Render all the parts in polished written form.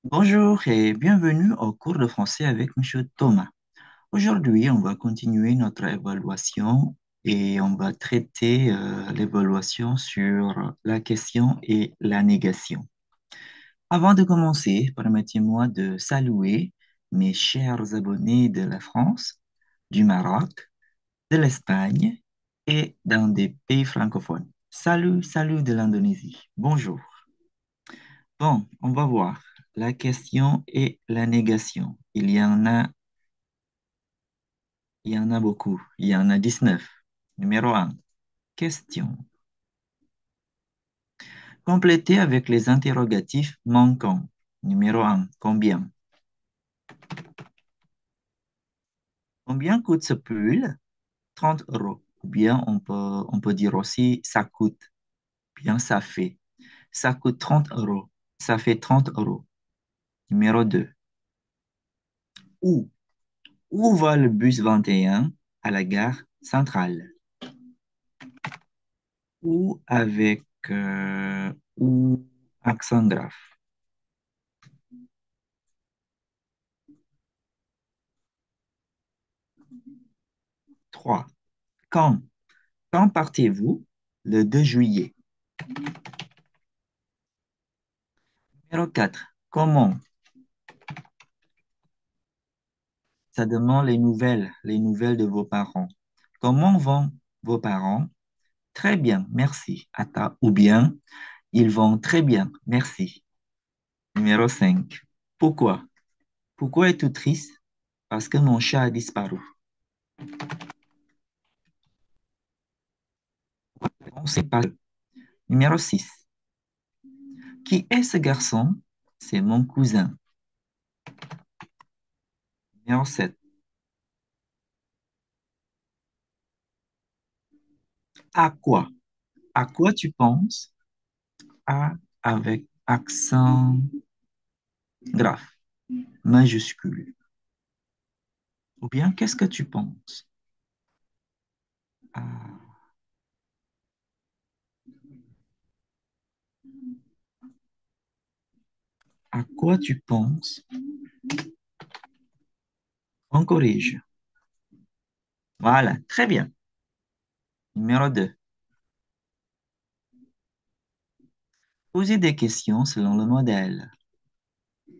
Bonjour et bienvenue au cours de français avec Monsieur Thomas. Aujourd'hui, on va continuer notre évaluation et on va traiter l'évaluation sur la question et la négation. Avant de commencer, permettez-moi de saluer mes chers abonnés de la France, du Maroc, de l'Espagne et dans des pays francophones. Salut, salut de l'Indonésie. Bonjour. Bon, on va voir la question et la négation. Il y en a beaucoup. Il y en a 19. Numéro un. Question. Complétez avec les interrogatifs manquants. Numéro un. Combien? Combien coûte ce pull? 30 euros. Ou bien on peut dire aussi ça coûte. Bien ça fait. Ça coûte 30 euros. Ça fait 30 euros. Numéro 2. Où? Où va le bus 21 à la gare centrale? Ou avec ou accent grave. 3. Quand? Quand partez-vous? Le 2 juillet. Numéro 4. Comment? Ça demande les nouvelles de vos parents. Comment vont vos parents? Très bien, merci. Ou bien, ils vont très bien, merci. Numéro 5. Pourquoi? Pourquoi es-tu triste? Parce que mon chat a disparu. On sait pas. Numéro 6. Qui est ce garçon? C'est mon cousin. Numéro 7. À quoi? À quoi tu penses? A avec accent grave, majuscule. Ou bien, qu'est-ce que tu penses? À quoi tu penses? On corrige. Voilà, très bien. Numéro 2. Posez des questions selon le modèle.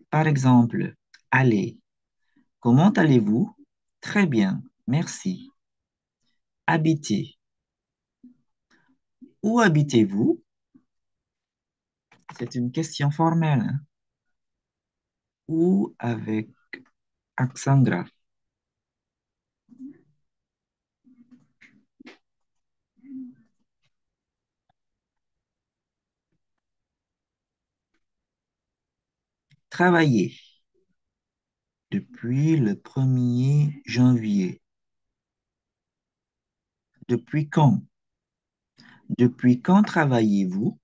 Par exemple, allez, comment allez-vous? Très bien, merci. Habitez. Où habitez-vous? C'est une question formelle, hein. Ou avec accent grave. Travailler. Depuis le 1er janvier. Depuis quand? Depuis quand travaillez-vous?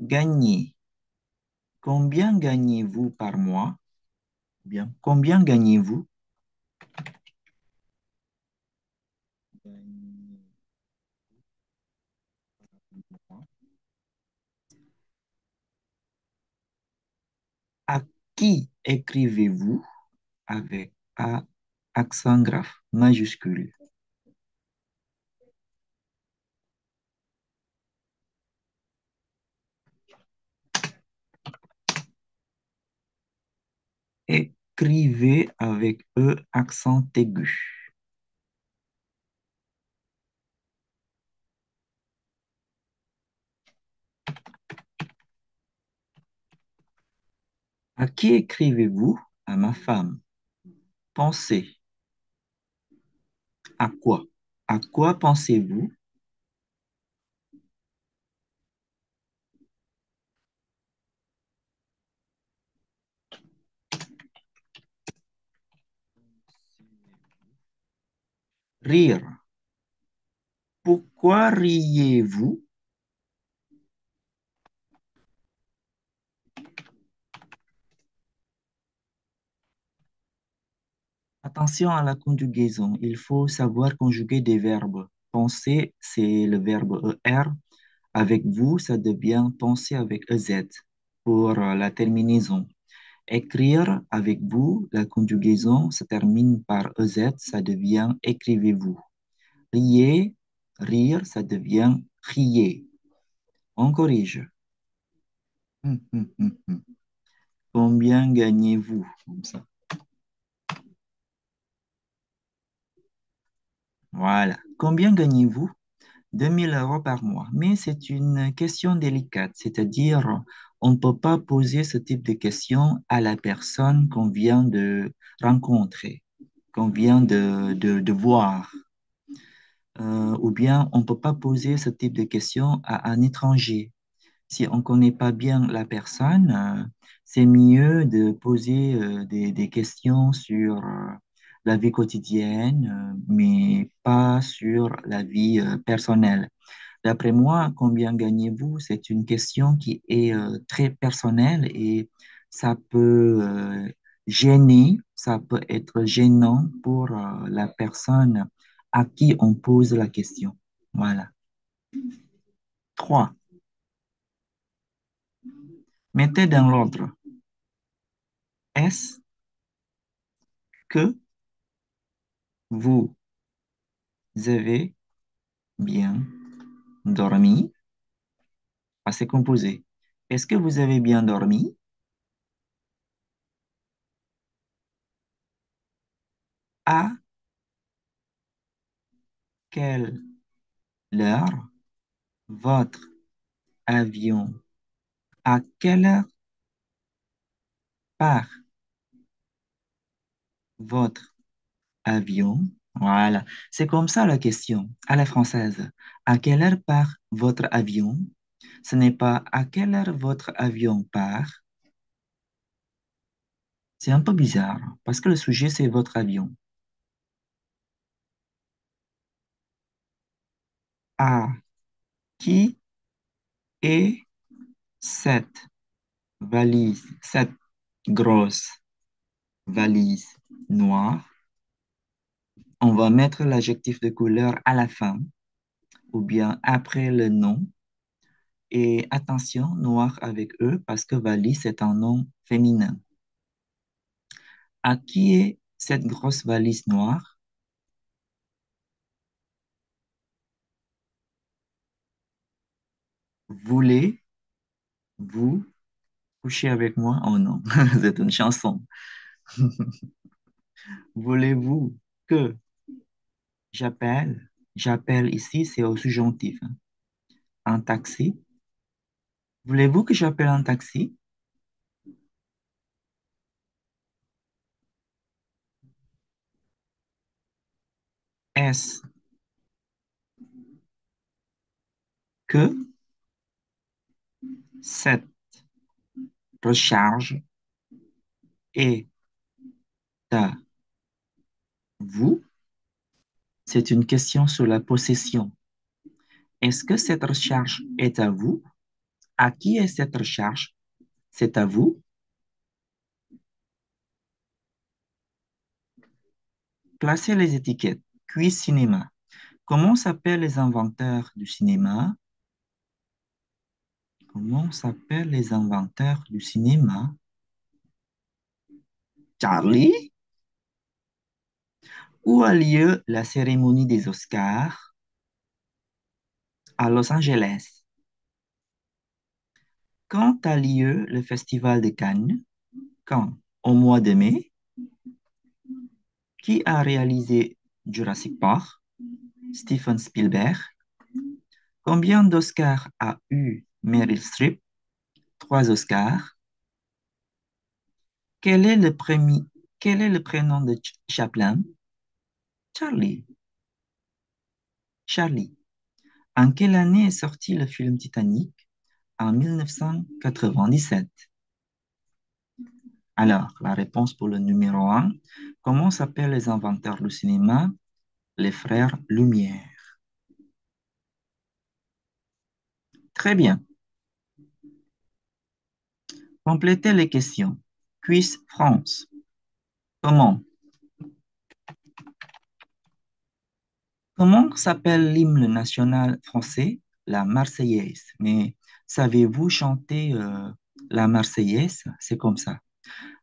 Gagner. Combien gagnez-vous par mois? Bien. Combien gagnez-vous? À qui écrivez-vous avec A accent grave majuscule? Écrivez avec E accent aigu. À qui écrivez-vous? À ma femme. Pensez. À quoi? À quoi pensez-vous? Rire. Pourquoi riez-vous? Attention à la conjugaison. Il faut savoir conjuguer des verbes. penser, c'est le verbe ER. Avec vous, ça devient penser avec EZ pour la terminaison. Écrire avec vous, la conjugaison se termine par EZ, ça devient écrivez-vous. Riez, rire, ça devient riez. On corrige. Hum. Combien gagnez-vous? Comme ça. Voilà. Combien gagnez-vous? 2 000 € par mois. Mais c'est une question délicate, c'est-à-dire on ne peut pas poser ce type de question à la personne qu'on vient de rencontrer, qu'on vient de voir. Ou bien on ne peut pas poser ce type de question à un étranger. Si on ne connaît pas bien la personne, c'est mieux de poser des questions sur la vie quotidienne, mais pas sur la vie personnelle. D'après moi, combien gagnez-vous? C'est une question qui est très personnelle et ça peut gêner, ça peut être gênant pour la personne à qui on pose la question. Voilà. 3. Mettez dans l'ordre. Est-ce que vous avez bien dormi? Assez composé. Est-ce que vous avez bien dormi? À quelle heure votre avion? À quelle heure part votre avion? Voilà. C'est comme ça la question à la française. À quelle heure part votre avion? Ce n'est pas à quelle heure votre avion part. C'est un peu bizarre parce que le sujet, c'est votre avion. À qui est cette valise, cette grosse valise noire? On va mettre l'adjectif de couleur à la fin ou bien après le nom. Et attention, noir avec E parce que valise est un nom féminin. À qui est cette grosse valise noire? Voulez-vous coucher avec moi? Oh non, c'est une chanson. Voulez-vous que j'appelle? J'appelle ici, c'est au subjonctif, hein. Un taxi? Voulez-vous que j'appelle un taxi? Est-ce que cette recharge est à vous? C'est une question sur la possession. Est-ce que cette recharge est à vous? À qui est cette recharge? C'est à vous? Placez les étiquettes. Quiz cinéma. Comment s'appellent les inventeurs du cinéma? Comment s'appellent les inventeurs du cinéma? Charlie? Où a lieu la cérémonie des Oscars? À Los Angeles. Quand a lieu le Festival de Cannes? Quand? Au mois de mai. Qui a réalisé Jurassic Park? Steven Spielberg. Combien d'Oscars a eu Meryl Streep? 3 Oscars. Quel est le premier, quel est le prénom de Chaplin? Charlie. Charlie. En quelle année est sorti le film Titanic? En 1997. Alors, la réponse pour le numéro un. Comment s'appellent les inventeurs du cinéma? Les frères Lumière. Très bien. Complétez les questions. Quiz France. Comment Comment s'appelle l'hymne national français? La Marseillaise. Mais savez-vous chanter la Marseillaise? C'est comme ça.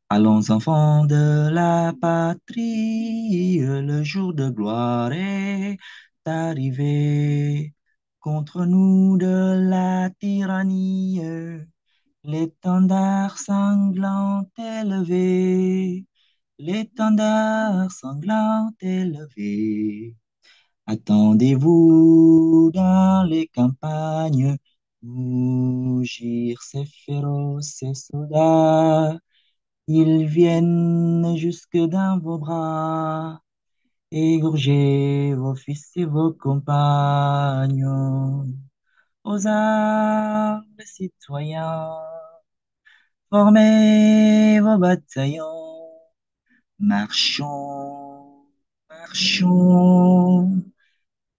Allons, enfants de la patrie, le jour de gloire est arrivé. Contre nous de la tyrannie, l'étendard sanglant est levé. L'étendard sanglant est levé. Attendez-vous dans les campagnes, mugir ces féroces ces soldats. Ils viennent jusque dans vos bras, égorger vos fils et vos compagnons. Aux armes, les citoyens, formez vos bataillons. Marchons, marchons,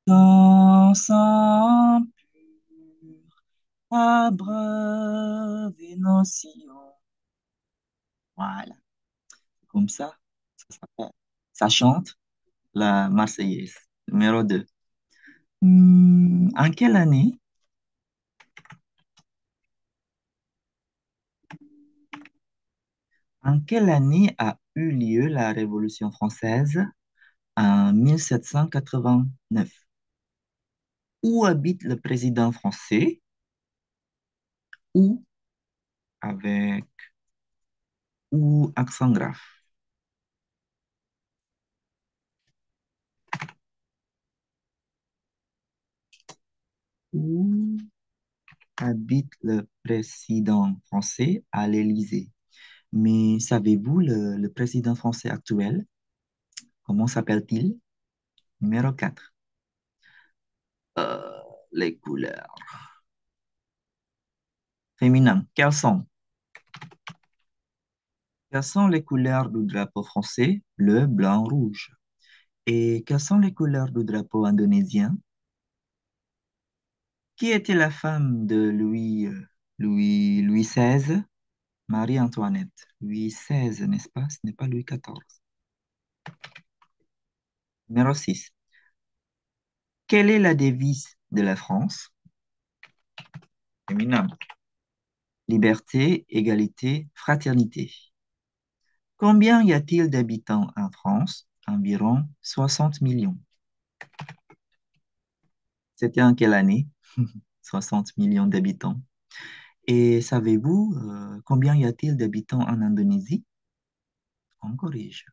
dans sang pur, abreuver nos sillons. Voilà, comme ça s'appelle. Ça chante la Marseillaise. Numéro 2. En quelle année, en quelle année a eu lieu la Révolution française en 1789? Où habite le président français? Ou avec ou accent grave? Où habite le président français à l'Élysée? Mais savez-vous le président français actuel? Comment s'appelle-t-il? Numéro 4. Les couleurs. Féminin. Quelles sont les couleurs du drapeau français? Bleu, blanc, rouge. Et quelles sont les couleurs du drapeau indonésien? Qui était la femme de Louis XVI? Marie-Antoinette. Louis XVI, n'est-ce pas? Ce n'est pas Louis XIV. Numéro 6. Quelle est la devise de la France? Féminin. Liberté, égalité, fraternité. Combien y a-t-il d'habitants en France? Environ 60 millions. C'était en quelle année? 60 millions d'habitants. Et savez-vous combien y a-t-il d'habitants en Indonésie? On corrige.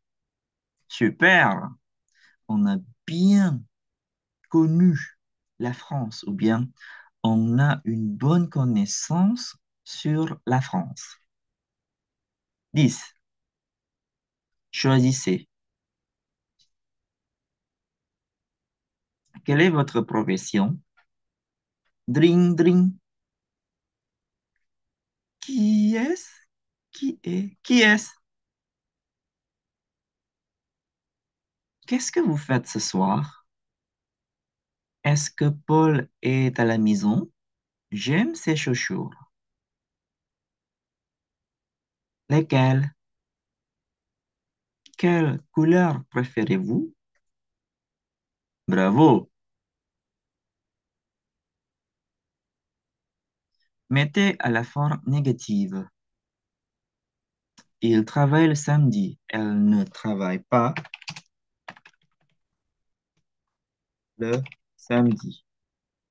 Super! On a bien connu la France, ou bien on a une bonne connaissance sur la France. 10. Choisissez. Quelle est votre profession? Dring, dring. Qui est-ce? Qui est? Qui est-ce? Qu'est-ce que vous faites ce soir? Est-ce que Paul est à la maison? J'aime ses chaussures. Lesquelles? Quelle couleur préférez-vous? Bravo! Mettez à la forme négative. Il travaille le samedi. Elle ne travaille pas le samedi.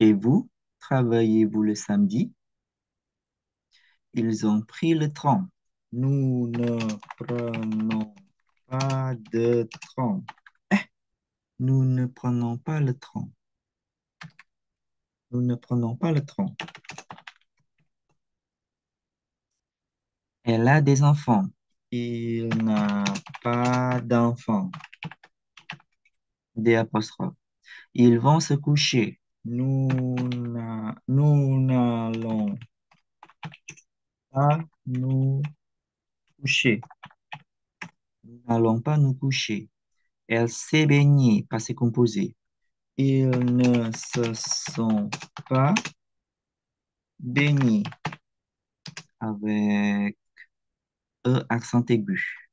Et vous, travaillez-vous le samedi? Ils ont pris le train. Nous ne prenons pas de train. Nous ne prenons pas le train. Nous ne prenons pas le train. Elle a des enfants. Il n'a pas d'enfants. Des apostrophes. Ils vont se coucher. Nous n'allons pas nous coucher. Nous n'allons pas nous coucher. Elle s'est baignée, passé composé. Ils ne se sont pas baignés avec accent aigu.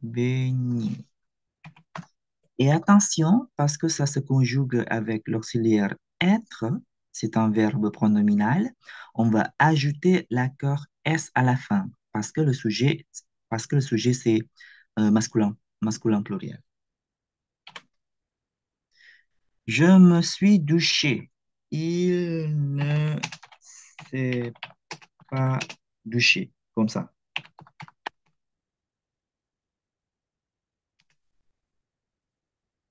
Baigner. Et attention, parce que ça se conjugue avec l'auxiliaire être, c'est un verbe pronominal, on va ajouter l'accord S à la fin, parce que le sujet c'est masculin, masculin pluriel. Je me suis douché. Il ne s'est pas douché, comme ça.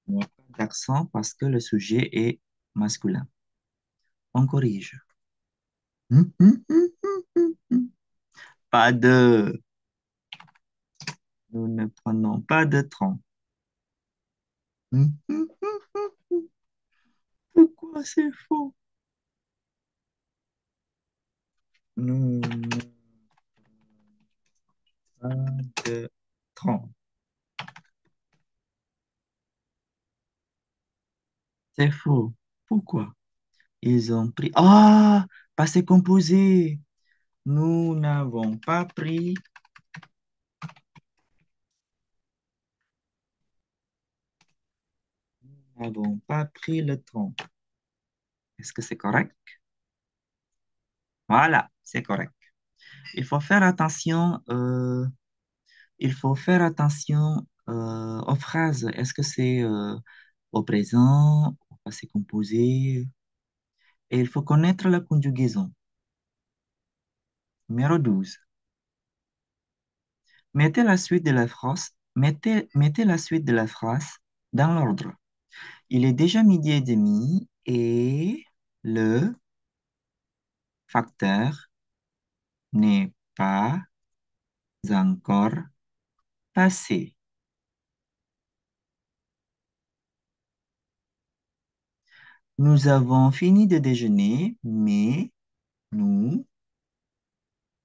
Il n'y a pas d'accent parce que le sujet est masculin. On corrige. Pas de. Nous ne prenons pas de tronc. Pourquoi c'est faux? Nous n'avons pas de tronc. C'est faux. Pourquoi? Ils ont pris. Ah! Passé composé. Nous n'avons pas pris. Nous n'avons pas pris le tronc. Est-ce que c'est correct? Voilà, c'est correct. Il faut faire attention. Il faut faire attention aux phrases. Est-ce que c'est au présent, au passé composé? Et il faut connaître la conjugaison. Numéro 12. Mettez la suite de la phrase dans l'ordre. Il est déjà midi et demi et le facteur n'est pas encore passé. Nous avons fini de déjeuner, mais nous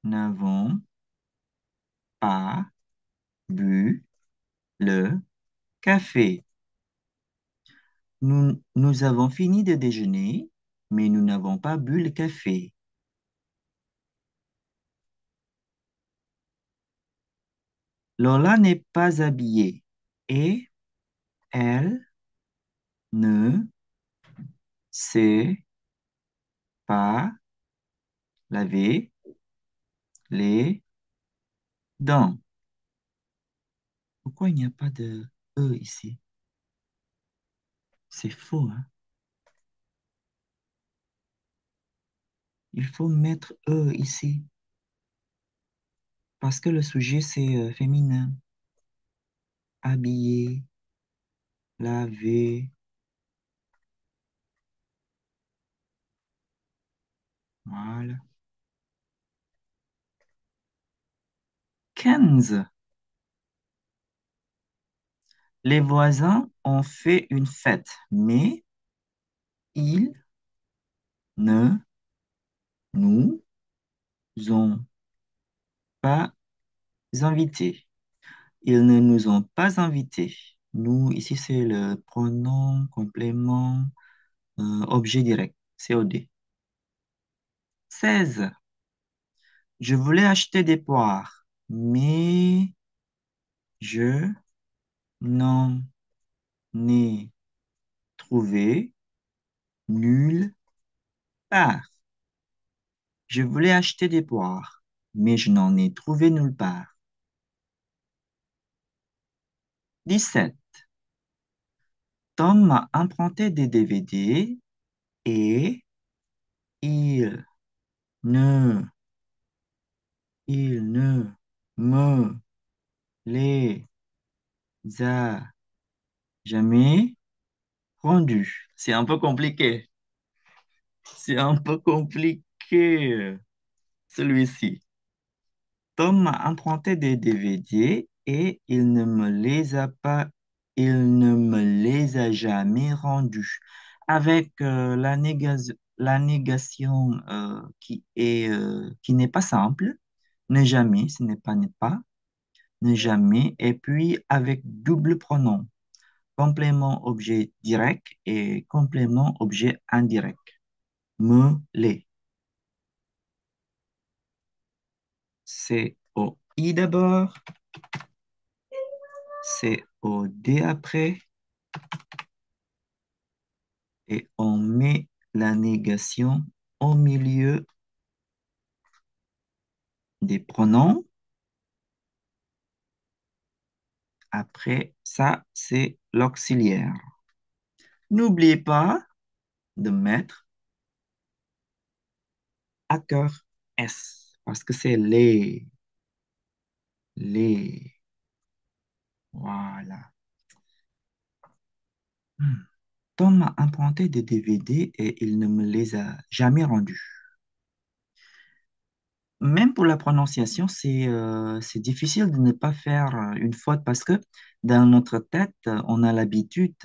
n'avons pas bu le café. Nous avons fini de déjeuner, mais nous n'avons pas bu le café. Lola n'est pas habillée et elle ne s'est pas lavé les dents. Pourquoi il n'y a pas de E ici? C'est faux, hein? Il faut mettre E ici parce que le sujet c'est féminin. Habillé, lavé, voilà. 15. Les voisins ont fait une fête, mais ils ne nous ont pas invités. Ils ne nous ont pas invités. Nous, ici, c'est le pronom complément objet direct, COD. 16. Je voulais acheter des poires, mais je n'en ai trouvé nulle part. Je voulais acheter des poires, mais je n'en ai trouvé nulle part. 17. Tom m'a emprunté des DVD et il ne, il ne me les a jamais rendus. C'est un peu compliqué. C'est un peu compliqué, celui-ci. Tom m'a emprunté des DVD et il ne me les a jamais rendus. Avec la négation qui n'est pas simple, ne jamais, ce n'est pas n'est pas, ne jamais, et puis avec double pronom, complément objet direct et complément objet indirect. Me les. C-O-I d'abord. c'est au D après et on met la négation au milieu des pronoms. Après ça, c'est l'auxiliaire. N'oubliez pas de mettre à cœur S parce que c'est les. Voilà. Hmm. Tom m'a emprunté des DVD et il ne me les a jamais rendus. Même pour la prononciation, c'est difficile de ne pas faire une faute parce que dans notre tête, on a l'habitude,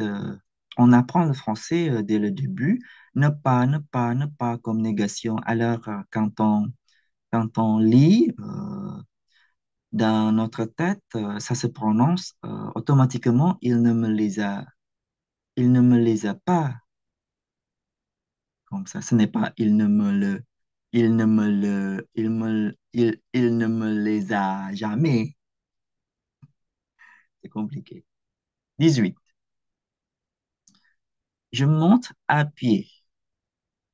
on apprend le français dès le début, ne pas, ne pas, ne pas comme négation. Alors, quand on lit, dans notre tête, ça se prononce automatiquement, il ne me les a pas comme ça. Ce n'est pas il ne me les a jamais. C'est compliqué. 18. Je monte à pied.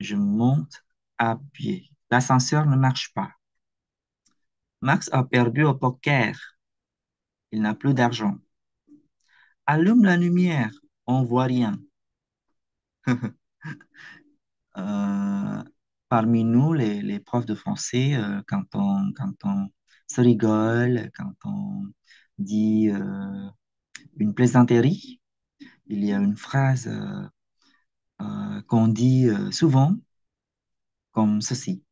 Je monte à pied. L'ascenseur ne marche pas. Max a perdu au poker. Il n'a plus d'argent. Allume la lumière. On voit rien. Euh, Parmi nous, les profs de français, quand on se rigole, quand on dit une plaisanterie, il y a une phrase qu'on dit souvent comme ceci.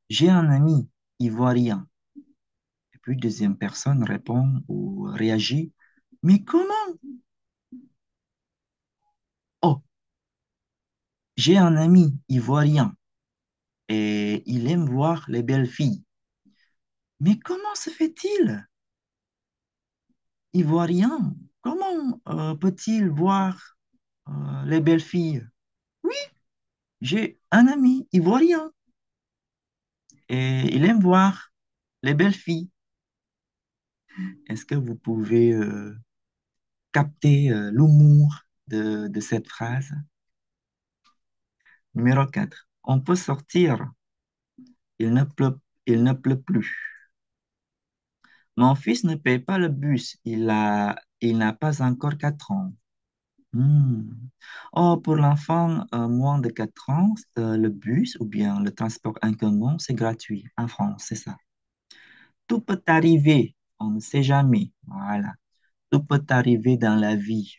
J'ai un ami ivoirien. Et puis, deuxième personne répond ou réagit. Mais comment? Oh, j'ai un ami ivoirien et il aime voir les belles filles. Mais comment se fait-il? Ivoirien, comment peut-il voir les belles filles? Oui, j'ai un ami ivoirien et il aime voir les belles filles. Est-ce que vous pouvez capter l'humour de cette phrase? Numéro 4. On peut sortir. Il ne pleut plus. Mon fils ne paye pas le bus. Il n'a pas encore 4 ans. Hmm. Oh, pour l'enfant moins de 4 ans, le bus ou bien le transport en commun, c'est gratuit en France, c'est ça. Tout peut arriver, on ne sait jamais. Voilà. Tout peut arriver dans la vie,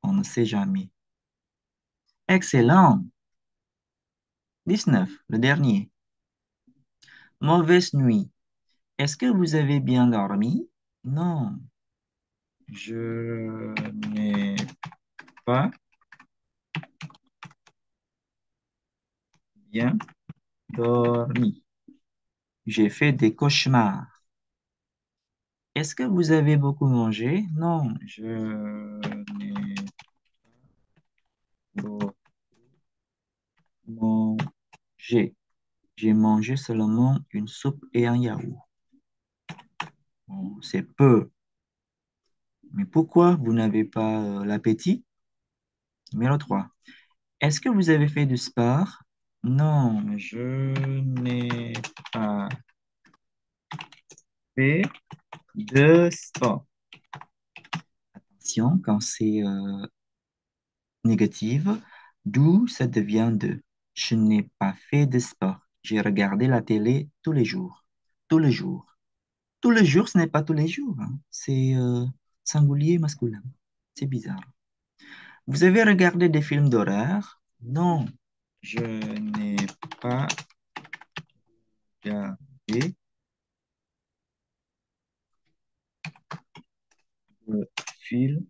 on ne sait jamais. Excellent. 19, le dernier. Mauvaise nuit. Est-ce que vous avez bien dormi? Non, je n'ai pas bien dormi. J'ai fait des cauchemars. Est-ce que vous avez beaucoup mangé? Non, je n'ai pas mangé. J'ai mangé seulement une soupe et un yaourt. Bon, c'est peu. Mais pourquoi vous n'avez pas l'appétit? Numéro 3. Est-ce que vous avez fait du sport? Non, je n'ai pas fait de sport. Attention, quand c'est négative, d'où ça devient de. Je n'ai pas fait de sport. J'ai regardé la télé tous les jours. Tous les jours. Tous les jours, ce n'est pas tous les jours, hein. C'est singulier masculin. C'est bizarre. Vous avez regardé des films d'horreur? Non, je n'ai pas regardé de films,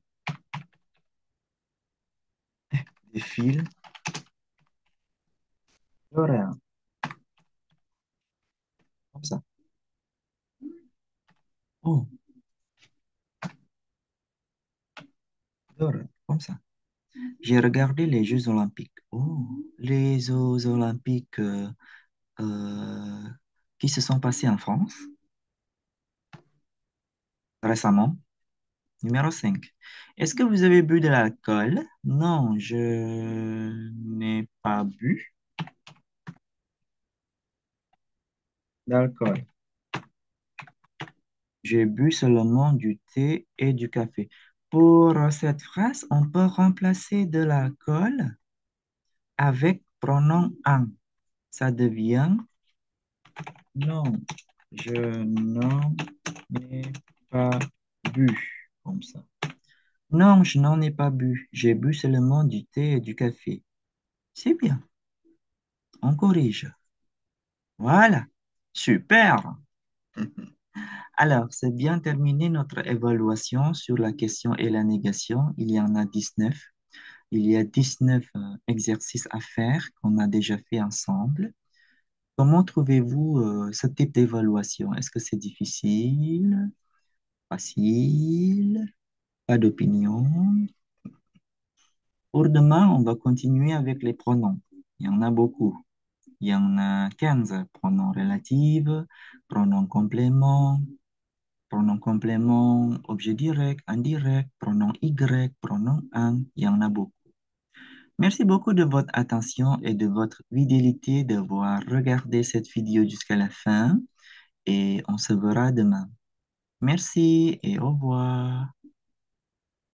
des films d'horreur. Comme ça. Oh, d'horreur. Comme ça. J'ai regardé les Jeux Olympiques. Oh, les Jeux Olympiques euh, qui se sont passés en France récemment. Numéro 5. Est-ce que vous avez bu de l'alcool? Non, je n'ai pas bu d'alcool. J'ai bu seulement du thé et du café. Pour cette phrase, on peut remplacer de l'alcool avec pronom un. Ça devient non, je n'en ai pas bu. Comme ça. Non, je n'en ai pas bu. J'ai bu seulement du thé et du café. C'est bien, on corrige. Voilà, super. Alors, c'est bien terminé notre évaluation sur la question et la négation. Il y en a 19. Il y a 19 exercices à faire qu'on a déjà fait ensemble. Comment trouvez-vous ce type d'évaluation? Est-ce que c'est difficile, facile, pas d'opinion? Pour demain, on va continuer avec les pronoms. Il y en a beaucoup. Il y en a 15 pronoms relatifs, pronoms compléments, pronom complément, objet direct, indirect, pronom Y, pronom un, il y en a beaucoup. Merci beaucoup de votre attention et de votre fidélité d'avoir regardé cette vidéo jusqu'à la fin et on se verra demain. Merci et au revoir.